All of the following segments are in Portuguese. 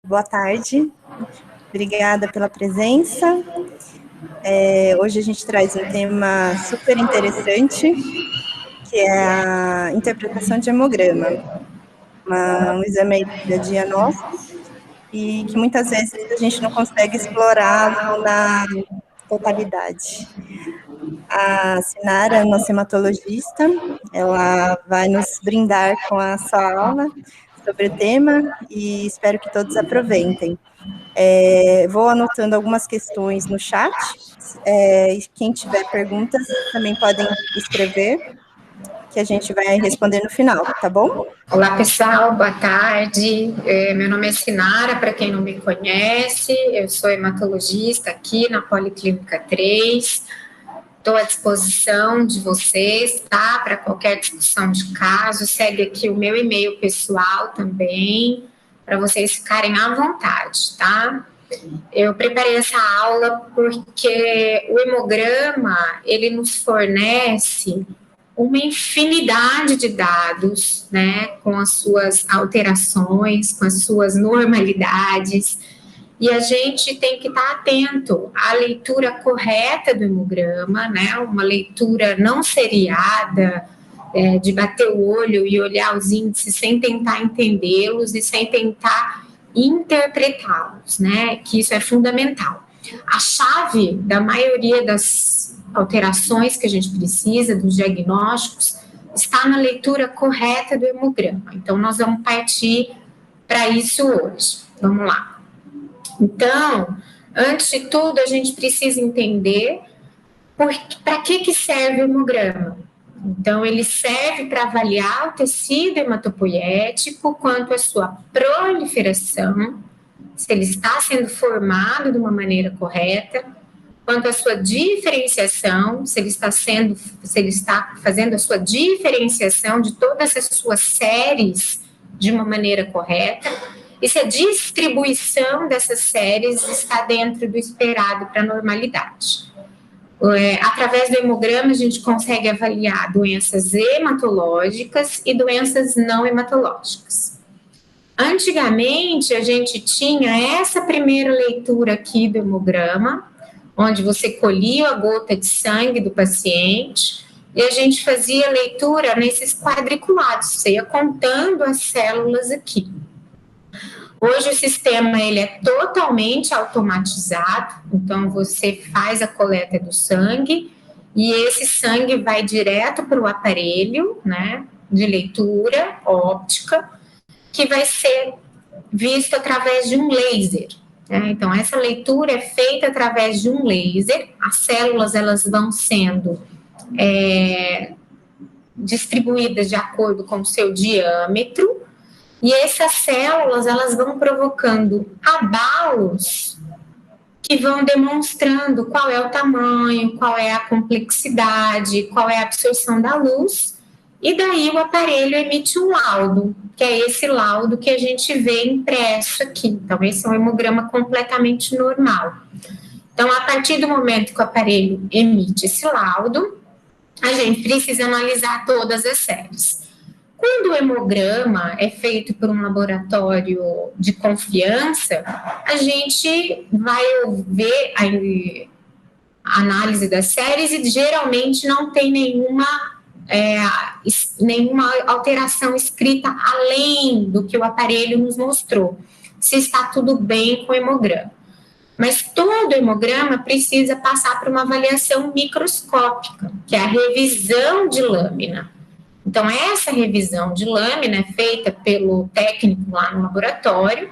Boa tarde, obrigada pela presença. Hoje a gente traz um tema super interessante, que é a interpretação de hemograma, um exame do dia a dia nosso, e que muitas vezes a gente não consegue explorá-lo na totalidade. A Sinara, nossa hematologista, ela vai nos brindar com a sua aula sobre o tema e espero que todos aproveitem. Vou anotando algumas questões no chat. Quem tiver perguntas também podem escrever, que a gente vai responder no final, tá bom? Olá, pessoal, boa tarde. Meu nome é Sinara, para quem não me conhece, eu sou hematologista aqui na Policlínica 3. Estou à disposição de vocês, tá? Para qualquer discussão de caso, segue aqui o meu e-mail pessoal também, para vocês ficarem à vontade, tá? Eu preparei essa aula porque o hemograma, ele nos fornece uma infinidade de dados, né, com as suas alterações, com as suas normalidades, e a gente tem que estar atento à leitura correta do hemograma, né, uma leitura não seriada, de bater o olho e olhar os índices sem tentar entendê-los e sem tentar interpretá-los, né, que isso é fundamental. A chave da maioria das alterações que a gente precisa, dos diagnósticos, está na leitura correta do hemograma. Então, nós vamos partir para isso hoje. Vamos lá. Então, antes de tudo, a gente precisa entender para que serve o hemograma. Então, ele serve para avaliar o tecido hematopoético quanto à sua proliferação, se ele está sendo formado de uma maneira correta, quanto à sua diferenciação, se ele está fazendo a sua diferenciação de todas as suas séries de uma maneira correta, e se a distribuição dessas séries está dentro do esperado para a normalidade. Através do hemograma, a gente consegue avaliar doenças hematológicas e doenças não hematológicas. Antigamente, a gente tinha essa primeira leitura aqui do hemograma, onde você colhia a gota de sangue do paciente e a gente fazia leitura nesses quadriculados, você ia contando as células aqui. Hoje o sistema ele é totalmente automatizado, então você faz a coleta do sangue e esse sangue vai direto para o aparelho, né, de leitura óptica, que vai ser visto através de um laser. Então, essa leitura é feita através de um laser, as células elas vão sendo distribuídas de acordo com o seu diâmetro, e essas células elas vão provocando abalos que vão demonstrando qual é o tamanho, qual é a complexidade, qual é a absorção da luz, e daí o aparelho emite um laudo, que é esse laudo que a gente vê impresso aqui. Então, esse é um hemograma completamente normal. Então, a partir do momento que o aparelho emite esse laudo, a gente precisa analisar todas as séries. Quando o hemograma é feito por um laboratório de confiança, a gente vai ver a análise das séries e geralmente não tem nenhuma alteração escrita além do que o aparelho nos mostrou, se está tudo bem com o hemograma. Mas todo hemograma precisa passar por uma avaliação microscópica, que é a revisão de lâmina. Então, essa revisão de lâmina é feita pelo técnico lá no laboratório,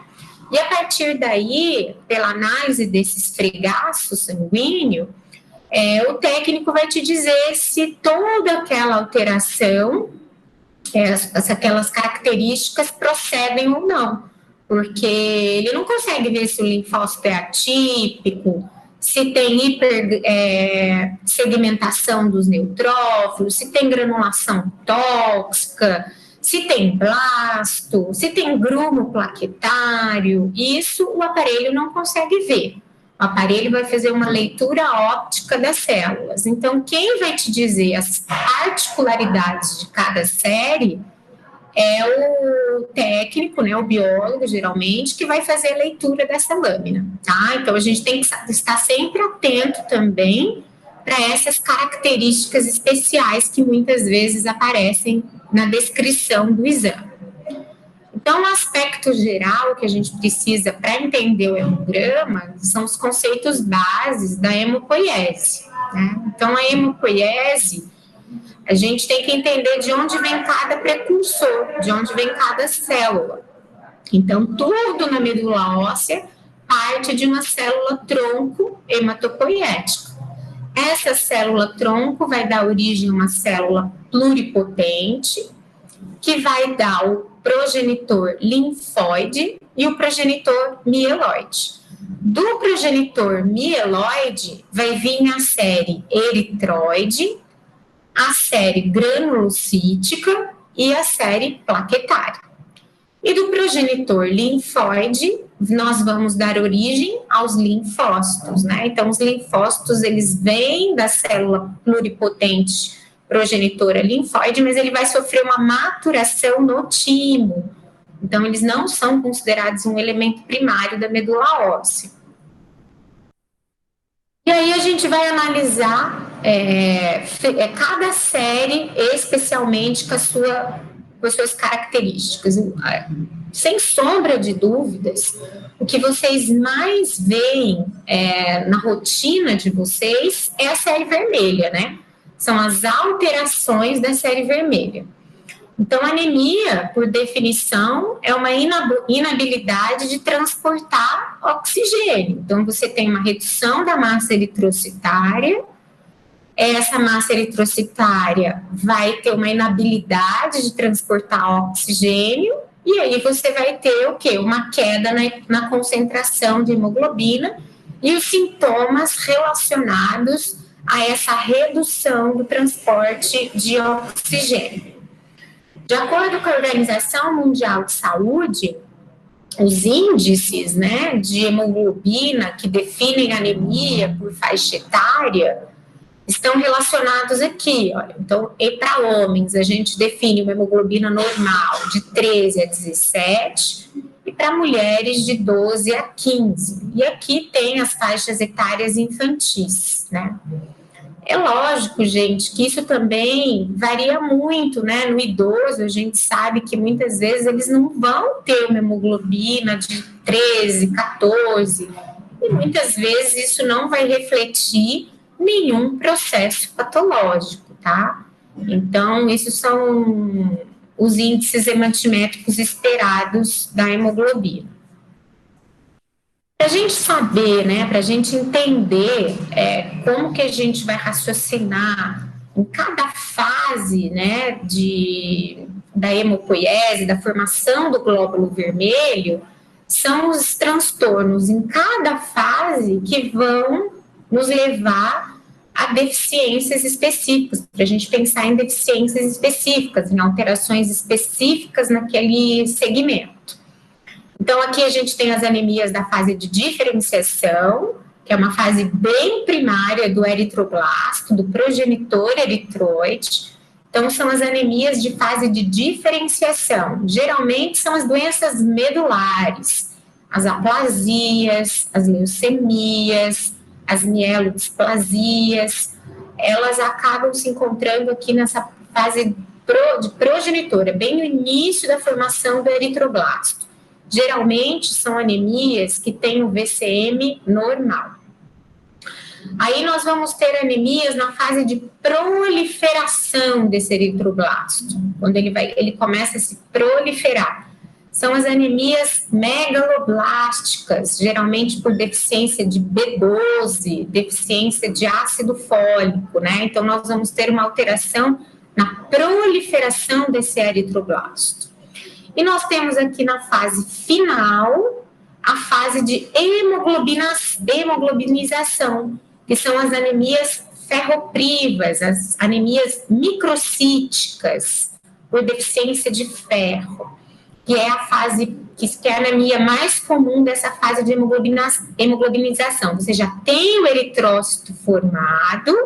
e a partir daí, pela análise desse esfregaço sanguíneo, o técnico vai te dizer se toda aquela alteração, aquelas características procedem ou não, porque ele não consegue ver se o linfócito é atípico, se tem segmentação dos neutrófilos, se tem granulação tóxica, se tem blasto, se tem grumo plaquetário, isso o aparelho não consegue ver. O aparelho vai fazer uma leitura óptica das células. Então, quem vai te dizer as particularidades de cada série é o técnico, né, o biólogo, geralmente, que vai fazer a leitura dessa lâmina, tá? Então, a gente tem que estar sempre atento também para essas características especiais que muitas vezes aparecem na descrição do exame. Então, o aspecto geral que a gente precisa para entender o hemograma são os conceitos bases da hemopoiese, né? Então, a hemopoiese, a gente tem que entender de onde vem cada precursor, de onde vem cada célula. Então, tudo na medula óssea parte de uma célula tronco hematopoiética. Essa célula tronco vai dar origem a uma célula pluripotente, que vai dar o progenitor linfóide e o progenitor mieloide. Do progenitor mieloide vai vir a série eritroide, a série granulocítica e a série plaquetária. E do progenitor linfóide, nós vamos dar origem aos linfócitos, né? Então, os linfócitos, eles vêm da célula pluripotente progenitora linfóide, mas ele vai sofrer uma maturação no timo. Então, eles não são considerados um elemento primário da medula óssea. E aí a gente vai analisar cada série, especialmente com as suas características. Sem sombra de dúvidas, o que vocês mais veem na rotina de vocês é a série vermelha, né? São as alterações da série vermelha. Então, anemia, por definição, é uma inabilidade de transportar oxigênio. Então, você tem uma redução da massa eritrocitária, essa massa eritrocitária vai ter uma inabilidade de transportar oxigênio, e aí você vai ter o quê? Uma queda na concentração de hemoglobina e os sintomas relacionados a essa redução do transporte de oxigênio. De acordo com a Organização Mundial de Saúde, os índices, né, de hemoglobina que definem anemia por faixa etária estão relacionados aqui. Olha. Então, para homens, a gente define uma hemoglobina normal de 13 a 17 e para mulheres de 12 a 15. E aqui tem as faixas etárias infantis, né? É lógico, gente, que isso também varia muito, né? No idoso, a gente sabe que muitas vezes eles não vão ter uma hemoglobina de 13, 14, e muitas vezes isso não vai refletir nenhum processo patológico, tá? Então, esses são os índices hematimétricos esperados da hemoglobina. Para a gente saber, né, para a gente entender como que a gente vai raciocinar em cada fase, né, da hemopoiese, da formação do glóbulo vermelho, são os transtornos em cada fase que vão nos levar a deficiências específicas, para a gente pensar em deficiências específicas, em alterações específicas naquele segmento. Então, aqui a gente tem as anemias da fase de diferenciação, que é uma fase bem primária do eritroblasto, do progenitor eritroide. Então, são as anemias de fase de diferenciação. Geralmente, são as doenças medulares, as aplasias, as leucemias, as mielodisplasias. Elas acabam se encontrando aqui nessa fase de progenitora, bem no início da formação do eritroblasto. Geralmente são anemias que têm o VCM normal. Aí nós vamos ter anemias na fase de proliferação desse eritroblasto, quando ele começa a se proliferar. São as anemias megaloblásticas, geralmente por deficiência de B12, deficiência de ácido fólico, né? Então nós vamos ter uma alteração na proliferação desse eritroblasto. E nós temos aqui na fase final a fase de hemoglobinização, que são as anemias ferroprivas, as anemias microcíticas, por deficiência de ferro, que é a fase, que é a anemia mais comum dessa fase de hemoglobinização. Você já tem o eritrócito formado,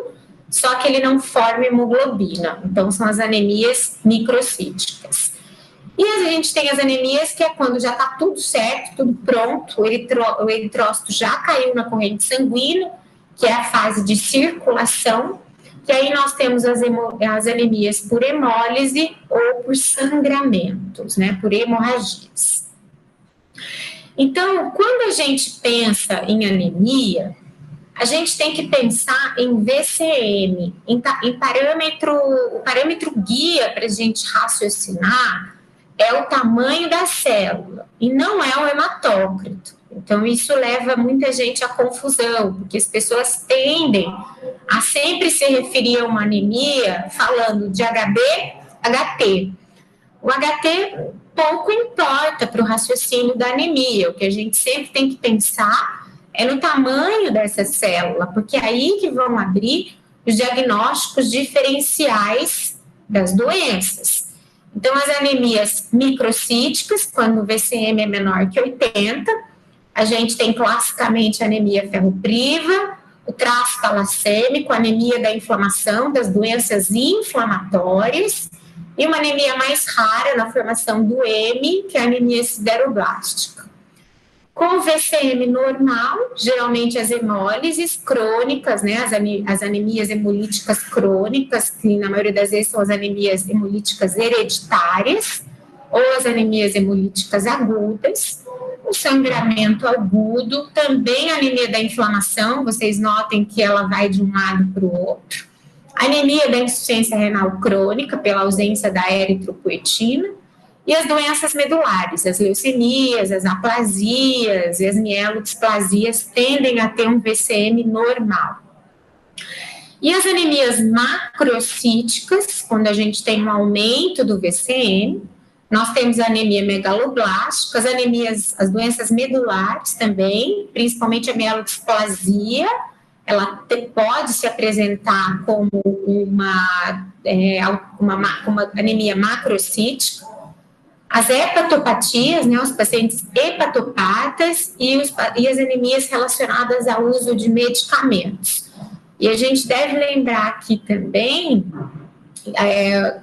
só que ele não forma hemoglobina. Então, são as anemias microcíticas. E a gente tem as anemias, que é quando já está tudo certo, tudo pronto, o eritrócito já caiu na corrente sanguínea, que é a fase de circulação, que aí nós temos as anemias por hemólise ou por sangramentos, né, por hemorragias. Então, quando a gente pensa em anemia, a gente tem que pensar em VCM, em parâmetro, o parâmetro guia para a gente raciocinar é o tamanho da célula, e não é o hematócrito. Então, isso leva muita gente à confusão, porque as pessoas tendem a sempre se referir a uma anemia falando de HB, HT. O HT pouco importa para o raciocínio da anemia, o que a gente sempre tem que pensar é no tamanho dessa célula, porque é aí que vão abrir os diagnósticos diferenciais das doenças. Então, as anemias microcíticas, quando o VCM é menor que 80, a gente tem classicamente a anemia ferropriva, o traço talassêmico, a anemia da inflamação, das doenças inflamatórias, e uma anemia mais rara na formação do M, que é a anemia sideroblástica. Com o VCM normal, geralmente as hemólises crônicas, né, as anemias hemolíticas crônicas, que na maioria das vezes são as anemias hemolíticas hereditárias, ou as anemias hemolíticas agudas, o sangramento agudo, também a anemia da inflamação, vocês notem que ela vai de um lado para o outro, a anemia da insuficiência renal crônica, pela ausência da eritropoetina, e as doenças medulares, as leucemias, as aplasias e as mielodisplasias tendem a ter um VCM normal. E as anemias macrocíticas, quando a gente tem um aumento do VCM, nós temos a anemia megaloblástica, as doenças medulares também, principalmente a mielodisplasia, ela pode se apresentar como uma anemia macrocítica. As hepatopatias, né, os pacientes hepatopatas e as anemias relacionadas ao uso de medicamentos. E a gente deve lembrar aqui também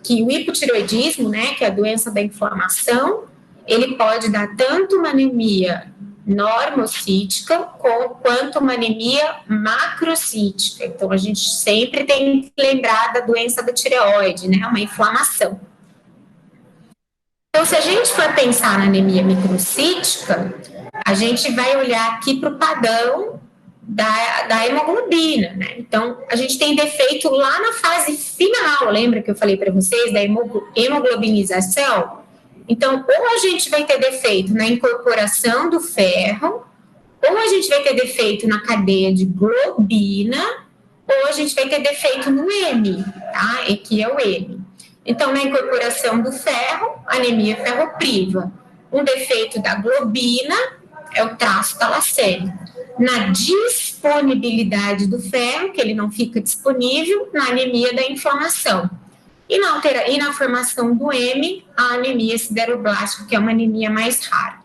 que o hipotireoidismo, né, que é a doença da inflamação, ele pode dar tanto uma anemia normocítica quanto uma anemia macrocítica. Então, a gente sempre tem que lembrar da doença da tireoide, né, uma inflamação. Então, se a gente for pensar na anemia microcítica, a gente vai olhar aqui para o padrão da hemoglobina, né? Então, a gente tem defeito lá na fase final, lembra que eu falei para vocês da hemoglobinização? Então, ou a gente vai ter defeito na incorporação do ferro, ou a gente vai ter defeito na cadeia de globina, ou a gente vai ter defeito no M, tá? Aqui é o M. Então, na incorporação do ferro, anemia ferropriva. Um defeito da globina é o traço talassêmico. Na disponibilidade do ferro, que ele não fica disponível, na anemia da inflamação. E na formação do M, a anemia sideroblástica, que é uma anemia mais rara.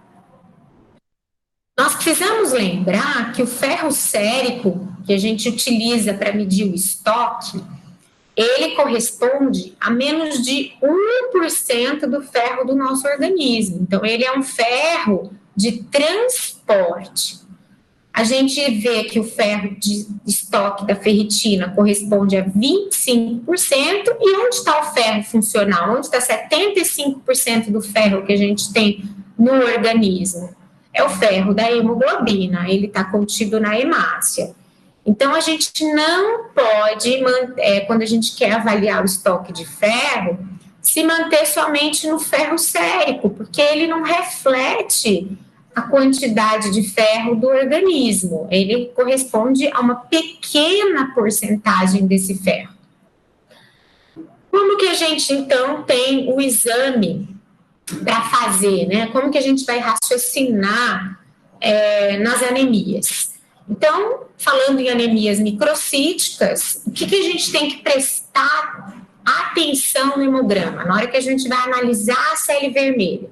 Nós precisamos lembrar que o ferro sérico, que a gente utiliza para medir o estoque, ele corresponde a menos de 1% do ferro do nosso organismo. Então, ele é um ferro de transporte. A gente vê que o ferro de estoque da ferritina corresponde a 25%, e onde está o ferro funcional? Onde está 75% do ferro que a gente tem no organismo? É o ferro da hemoglobina, ele está contido na hemácia. Então, a gente não pode, quando a gente quer avaliar o estoque de ferro, se manter somente no ferro sérico, porque ele não reflete a quantidade de ferro do organismo. Ele corresponde a uma pequena porcentagem desse ferro. Como que a gente, então, tem o exame para fazer, né? Como que a gente vai raciocinar nas anemias? Então, falando em anemias microcíticas, o que a gente tem que prestar atenção no hemograma? Na hora que a gente vai analisar a célula vermelha,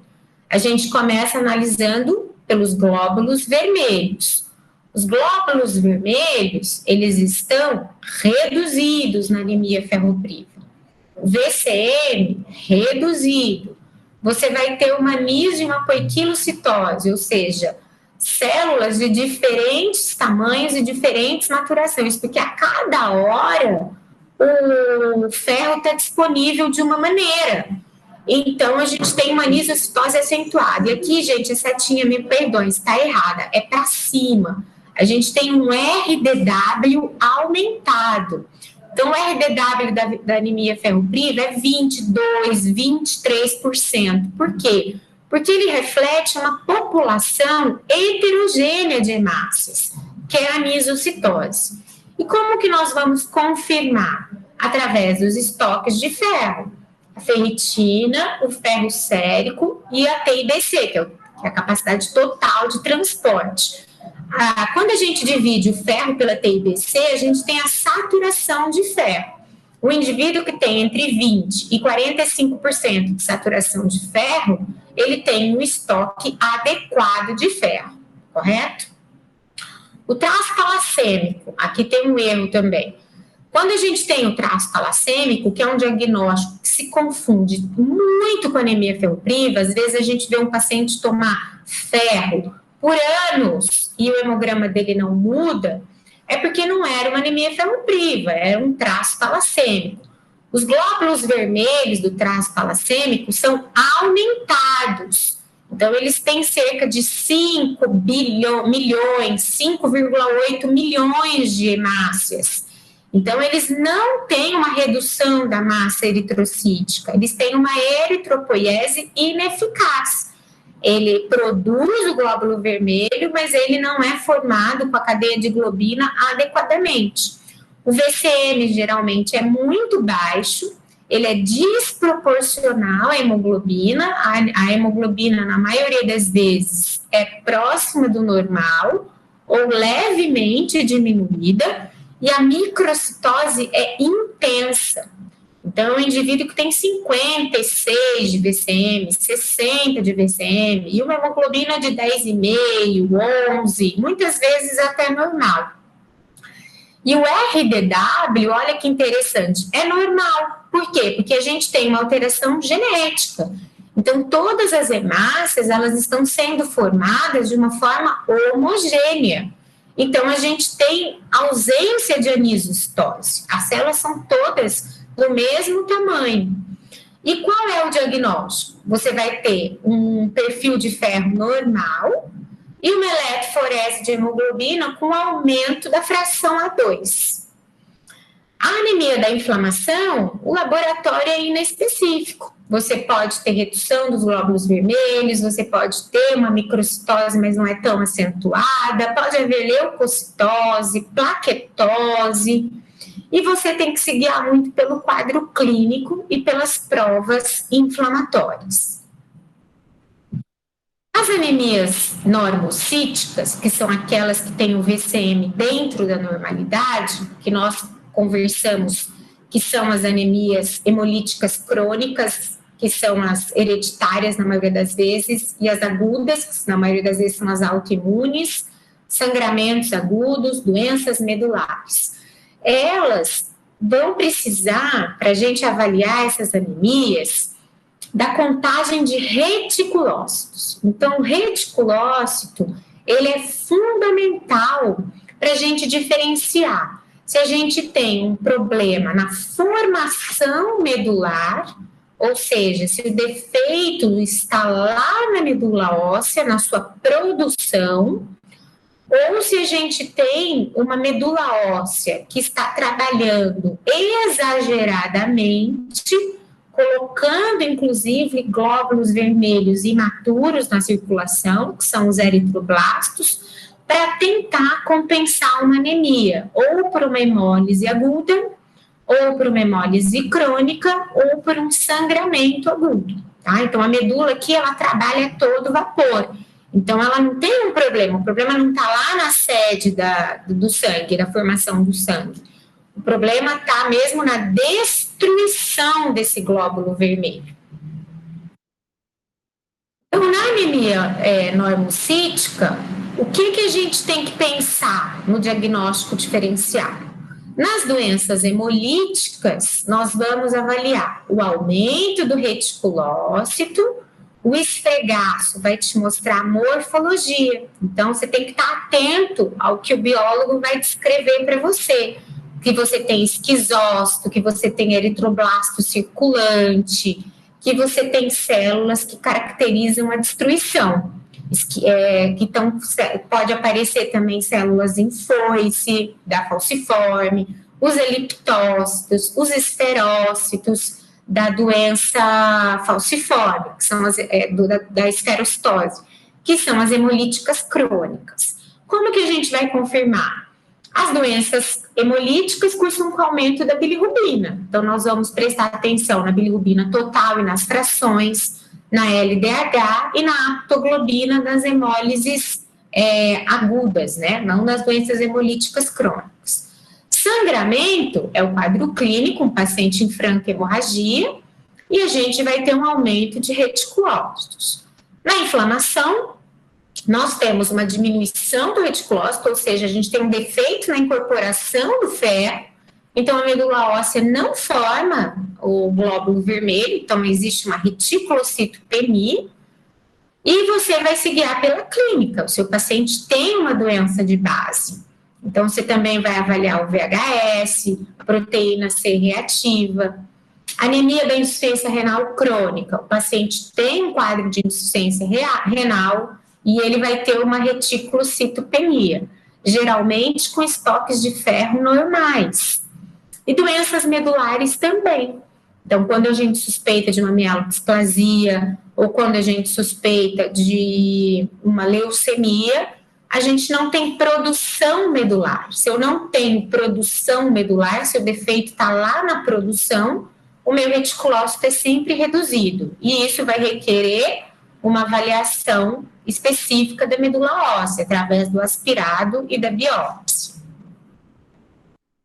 a gente começa analisando pelos glóbulos vermelhos. Os glóbulos vermelhos, eles estão reduzidos na anemia ferropriva. O VCM, reduzido. você vai ter uma anísio e uma poiquilocitose, ou seja, células de diferentes tamanhos e diferentes maturações, porque a cada hora o ferro está disponível de uma maneira. Então, a gente tem uma anisocitose acentuada. E aqui, gente, a setinha, me perdoe, está errada, é para cima. A gente tem um RDW aumentado. Então, o RDW da anemia ferropriva é 22, 23%. Por quê? Porque ele reflete uma população heterogênea de hemácias, que é a anisocitose. E como que nós vamos confirmar? Através dos estoques de ferro. A ferritina, o ferro sérico e a TIBC, que é a capacidade total de transporte. Quando a gente divide o ferro pela TIBC, a gente tem a saturação de ferro. O indivíduo que tem entre 20% e 45% de saturação de ferro, ele tem um estoque adequado de ferro, correto? O traço talassêmico, aqui tem um erro também. Quando a gente tem o traço talassêmico, que é um diagnóstico que se confunde muito com anemia ferropriva, às vezes a gente vê um paciente tomar ferro por anos e o hemograma dele não muda, é porque não era uma anemia ferropriva, era um traço talassêmico. Os glóbulos vermelhos do traço talassêmico são aumentados. Então, eles têm cerca de 5 milhões, 5,8 milhões de hemácias. Então, eles não têm uma redução da massa eritrocítica, eles têm uma eritropoiese ineficaz. Ele produz o glóbulo vermelho, mas ele não é formado com a cadeia de globina adequadamente. O VCM geralmente é muito baixo, ele é desproporcional à hemoglobina, a hemoglobina, na maioria das vezes, é próxima do normal ou levemente diminuída, e a microcitose é intensa. Então, o indivíduo que tem 56 de VCM, 60 de VCM, e uma hemoglobina de 10,5, 11, muitas vezes até normal. E o RDW, olha que interessante, é normal. Por quê? Porque a gente tem uma alteração genética. Então, todas as hemácias, elas estão sendo formadas de uma forma homogênea. Então, a gente tem ausência de anisocitose. As células são todas do mesmo tamanho. E qual é o diagnóstico? Você vai ter um perfil de ferro normal e uma eletroforese de hemoglobina com aumento da fração A2. A anemia da inflamação, o laboratório é inespecífico. Você pode ter redução dos glóbulos vermelhos, você pode ter uma microcitose, mas não é tão acentuada, pode haver leucocitose, plaquetose, e você tem que se guiar muito pelo quadro clínico e pelas provas inflamatórias. As anemias normocíticas, que são aquelas que têm o VCM dentro da normalidade, que nós conversamos, que são as anemias hemolíticas crônicas, que são as hereditárias na maioria das vezes, e as agudas, que na maioria das vezes são as autoimunes, sangramentos agudos, doenças medulares. Elas vão precisar, para a gente avaliar essas anemias, da contagem de reticulócitos. Então, o reticulócito, ele é fundamental para a gente diferenciar se a gente tem um problema na formação medular, ou seja, se o defeito está lá na medula óssea, na sua produção, ou se a gente tem uma medula óssea que está trabalhando exageradamente, colocando, inclusive, glóbulos vermelhos imaturos na circulação, que são os eritroblastos, para tentar compensar uma anemia, ou por uma hemólise aguda, ou por uma hemólise crônica, ou por um sangramento agudo. Tá? Então, a medula aqui, ela trabalha a todo vapor. Então, ela não tem um problema. O problema não está lá na sede do sangue, da formação do sangue. O problema está mesmo na destruição desse glóbulo vermelho. Então, na anemia normocítica, o que a gente tem que pensar no diagnóstico diferencial? Nas doenças hemolíticas, nós vamos avaliar o aumento do reticulócito, O esfregaço vai te mostrar a morfologia. Então, você tem que estar atento ao que o biólogo vai descrever para você. Que você tem esquizócito, que você tem eritroblasto circulante, que você tem células que caracterizam a destruição. Pode aparecer também células em foice, da falciforme, os eliptócitos, os esferócitos, da doença falciforme, que são da esferocitose, que são as hemolíticas crônicas. Como que a gente vai confirmar? As doenças hemolíticas cursam com o aumento da bilirrubina. Então, nós vamos prestar atenção na bilirrubina total e nas frações, na LDH e na aptoglobina das hemólises agudas, né? Não nas doenças hemolíticas crônicas. Sangramento é o quadro clínico, um paciente em franca hemorragia, e a gente vai ter um aumento de reticulócitos. Na inflamação, nós temos uma diminuição do reticulócito, ou seja, a gente tem um defeito na incorporação do ferro, então a medula óssea não forma o glóbulo vermelho, então existe uma reticulocitopenia, e você vai se guiar pela clínica, o seu paciente tem uma doença de base. Então, você também vai avaliar o VHS, a proteína C reativa, anemia da insuficiência renal crônica. O paciente tem um quadro de insuficiência renal e ele vai ter uma reticulocitopenia, geralmente com estoques de ferro normais. E doenças medulares também. Então, quando a gente suspeita de uma mielodisplasia ou quando a gente suspeita de uma leucemia, a gente não tem produção medular. Se eu não tenho produção medular, se o defeito está lá na produção, o meu reticulócito é sempre reduzido. E isso vai requerer uma avaliação específica da medula óssea, através do aspirado e da biópsia.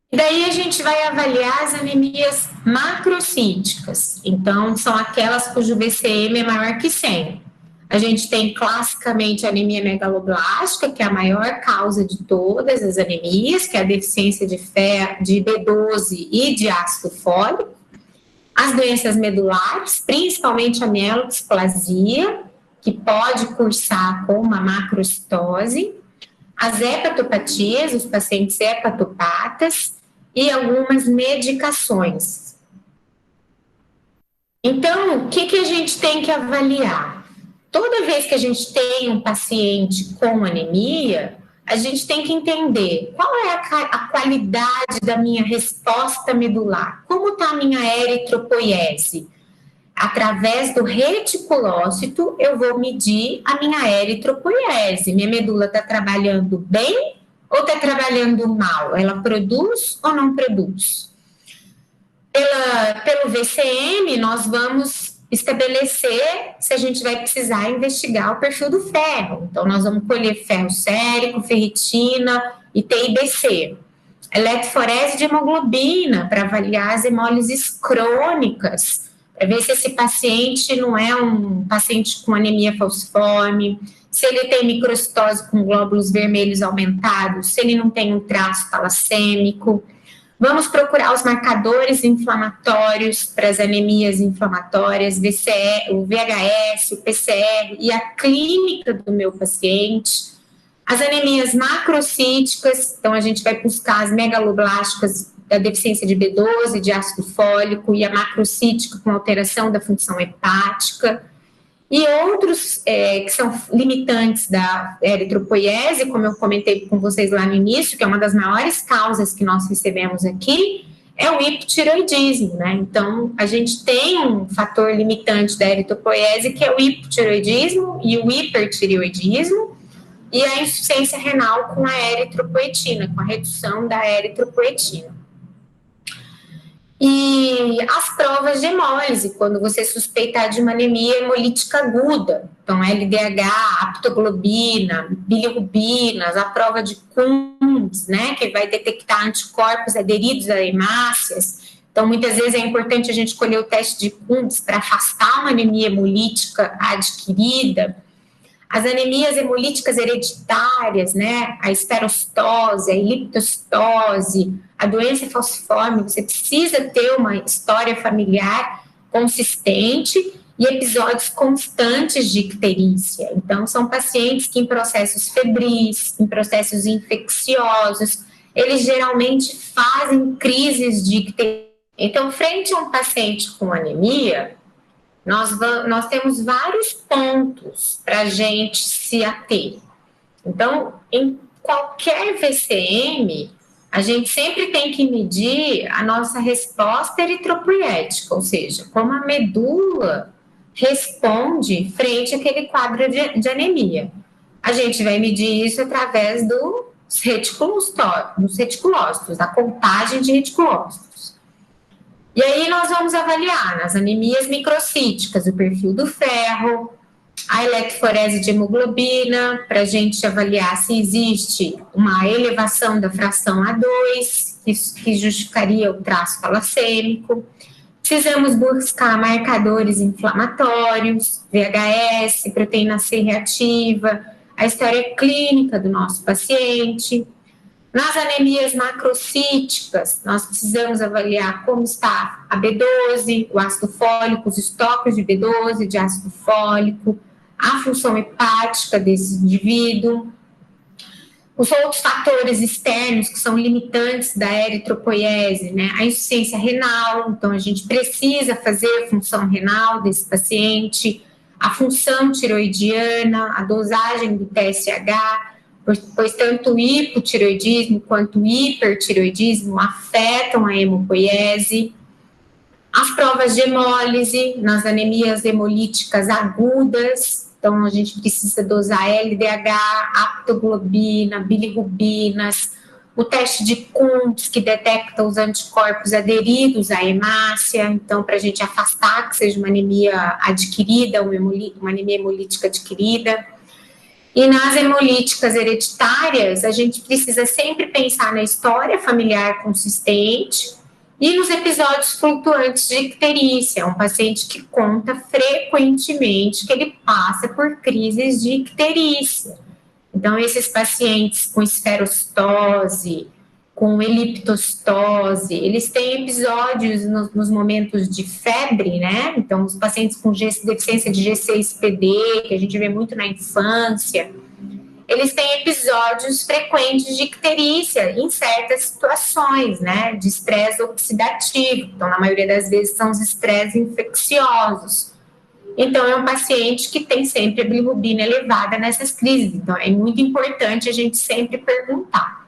E daí a gente vai avaliar as anemias macrocíticas. Então, são aquelas cujo VCM é maior que 100. A gente tem classicamente a anemia megaloblástica, que é a maior causa de todas as anemias, que é a deficiência de B12 e de ácido fólico. As doenças medulares, principalmente a mielodisplasia, que pode cursar com uma macrocitose. As hepatopatias, os pacientes hepatopatas e algumas medicações. Então, o que a gente tem que avaliar? Toda vez que a gente tem um paciente com anemia, a gente tem que entender qual é a qualidade da minha resposta medular, como está a minha eritropoiese. Através do reticulócito, eu vou medir a minha eritropoiese. Minha medula está trabalhando bem ou está trabalhando mal? Ela produz ou não produz? Pelo VCM, nós vamos estabelecer se a gente vai precisar investigar o perfil do ferro. Então, nós vamos colher ferro sérico, ferritina e TIBC. Eletroforese de hemoglobina, para avaliar as hemólises crônicas, para ver se esse paciente não é um paciente com anemia falciforme, se ele tem microcitose com glóbulos vermelhos aumentados, se ele não tem um traço talassêmico. Vamos procurar os marcadores inflamatórios para as anemias inflamatórias, o VHS, o PCR e a clínica do meu paciente. As anemias macrocíticas, então a gente vai buscar as megaloblásticas da deficiência de B12, de ácido fólico, e a macrocítica com alteração da função hepática. E outros que são limitantes da eritropoiese, como eu comentei com vocês lá no início, que é uma das maiores causas que nós recebemos aqui, é o hipotireoidismo, né? Então, a gente tem um fator limitante da eritropoiese, que é o hipotireoidismo e o hipertireoidismo, e a insuficiência renal com a eritropoetina, com a redução da eritropoetina. E as provas de hemólise, quando você suspeitar de uma anemia hemolítica aguda, então LDH, aptoglobina, bilirrubinas, a prova de Coombs, né, que vai detectar anticorpos aderidos a hemácias. Então, muitas vezes é importante a gente escolher o teste de Coombs para afastar uma anemia hemolítica adquirida. As anemias hemolíticas hereditárias, né, a esferocitose, a eliptocitose, a doença falciforme, você precisa ter uma história familiar consistente e episódios constantes de icterícia. Então, são pacientes que em processos febris, em processos infecciosos, eles geralmente fazem crises de icterícia. Então, frente a um paciente com anemia, nós temos vários pontos para a gente se ater. Então, em qualquer VCM, a gente sempre tem que medir a nossa resposta eritropoética, ou seja, como a medula responde frente àquele quadro de anemia. A gente vai medir isso através dos reticulócitos, da contagem de reticulócitos. E aí nós vamos avaliar nas anemias microcíticas o perfil do ferro, a eletroforese de hemoglobina, para a gente avaliar se existe uma elevação da fração A2, que justificaria o traço falacêmico. Precisamos buscar marcadores inflamatórios, VHS, proteína C reativa, a história clínica do nosso paciente. Nas anemias macrocíticas, nós precisamos avaliar como está a B12, o ácido fólico, os estoques de B12, de ácido fólico, a função hepática desse indivíduo, os outros fatores externos que são limitantes da eritropoiese, né? A insuficiência renal, então a gente precisa fazer a função renal desse paciente, a função tiroidiana, a dosagem do TSH, pois tanto o hipotireoidismo quanto o hipertireoidismo afetam a hemopoiese. As provas de hemólise, nas anemias hemolíticas agudas, então a gente precisa dosar LDH, aptoglobina, bilirrubinas, o teste de Kuntz, que detecta os anticorpos aderidos à hemácia, então para a gente afastar que seja uma anemia adquirida, uma anemia hemolítica adquirida. E nas hemolíticas hereditárias, a gente precisa sempre pensar na história familiar consistente e nos episódios flutuantes de icterícia, um paciente que conta frequentemente que ele passa por crises de icterícia. Então, esses pacientes com esferostose, com eliptostose, eles têm episódios nos momentos de febre, né? Então, os pacientes com deficiência de G6PD, que a gente vê muito na infância, eles têm episódios frequentes de icterícia em certas situações, né? De estresse oxidativo. Então, na maioria das vezes, são os estresses infecciosos. Então, é um paciente que tem sempre a bilirrubina elevada nessas crises. Então, é muito importante a gente sempre perguntar.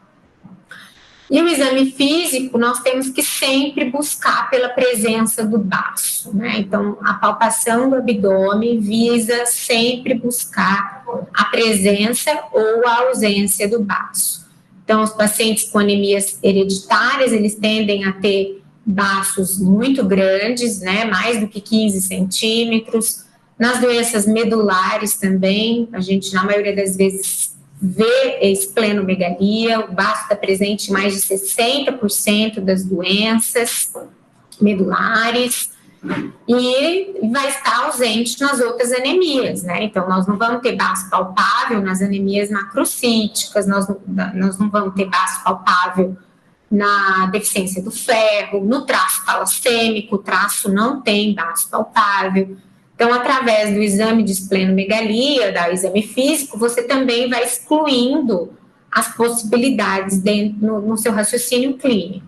E o exame físico, nós temos que sempre buscar pela presença do baço, né? Então, a palpação do abdômen visa sempre buscar a presença ou a ausência do baço. Então, os pacientes com anemias hereditárias, eles tendem a ter baços muito grandes, né? Mais do que 15 centímetros. Nas doenças medulares também, a gente, na maioria das vezes, vê esplenomegalia, o baço está presente em mais de 60% das doenças medulares e vai estar ausente nas outras anemias, né? Então, nós não vamos ter baço palpável nas anemias macrocíticas, nós não vamos ter baço palpável na deficiência do ferro, no traço falacêmico, o traço não tem baço palpável. Então, através do exame de esplenomegalia, do exame físico, você também vai excluindo as possibilidades no seu raciocínio clínico.